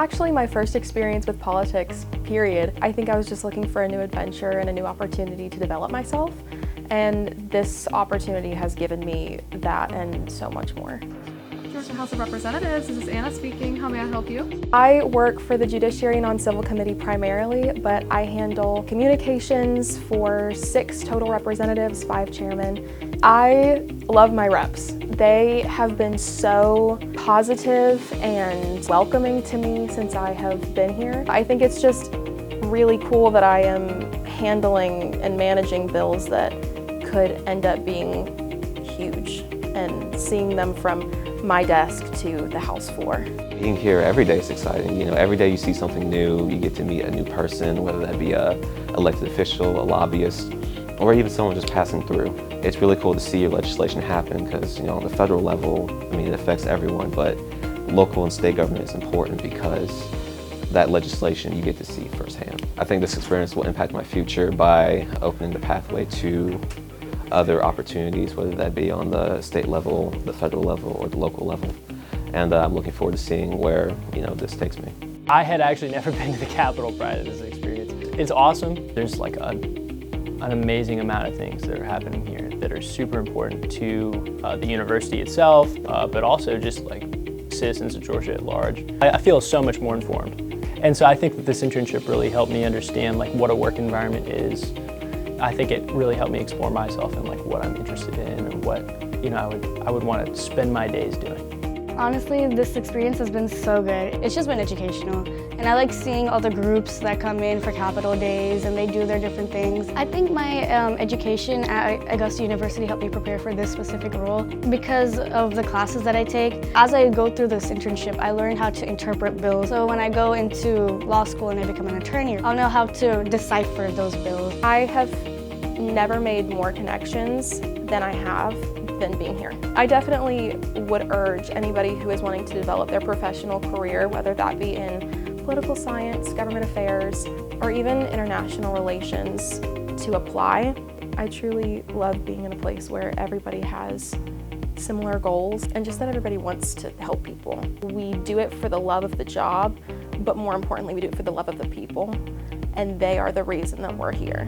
actually my first experience with politics, period. I think I was just looking for a new adventure and a new opportunity to develop myself, and this opportunity has given me that and so much more. Georgia House of Representatives, this is Anna speaking. How may I help you? I work for the Judiciary and Non-Civil Committee primarily, but I handle communications for 6 total representatives, 5 chairmen. I love my reps. They have been so positive and welcoming to me since I have been here. I think it's just really cool that I am handling and managing bills that could end up being huge and seeing them from my desk to the House floor. Being here every day is exciting. You know, every day you see something new, you get to meet a new person, whether that be a elected official, a lobbyist, or even someone just passing through. It's really cool to see your legislation happen because, you know, on the federal level, I mean, it affects everyone, but local and state government is important because that legislation you get to see firsthand. I think this experience will impact my future by opening the pathway to other opportunities, whether that be on the state level, the federal level, or the local level. And I'm looking forward to seeing where, you know, this takes me. I had actually never been to the Capitol prior to this experience. It's awesome. There's like an amazing amount of things that are happening here that are super important to the university itself, but also just like citizens of Georgia at large. I feel so much more informed. And so I think that this internship really helped me understand like what a work environment is. I think it really helped me explore myself and like what I'm interested in and what, you know, I would want to spend my days doing. Honestly, this experience has been so good. It's just been educational. And I like seeing all the groups that come in for Capitol Days and they do their different things. I think my education at Augusta University helped me prepare for this specific role because of the classes that I take. As I go through this internship, I learned how to interpret bills. So when I go into law school and I become an attorney, I'll know how to decipher those bills. I have never made more connections than I have than being here. I definitely would urge anybody who is wanting to develop their professional career, whether that be in political science, government affairs, or even international relations, to apply. I truly love being in a place where everybody has similar goals and just that everybody wants to help people. We do it for the love of the job, but more importantly, we do it for the love of the people, and they are the reason that we're here.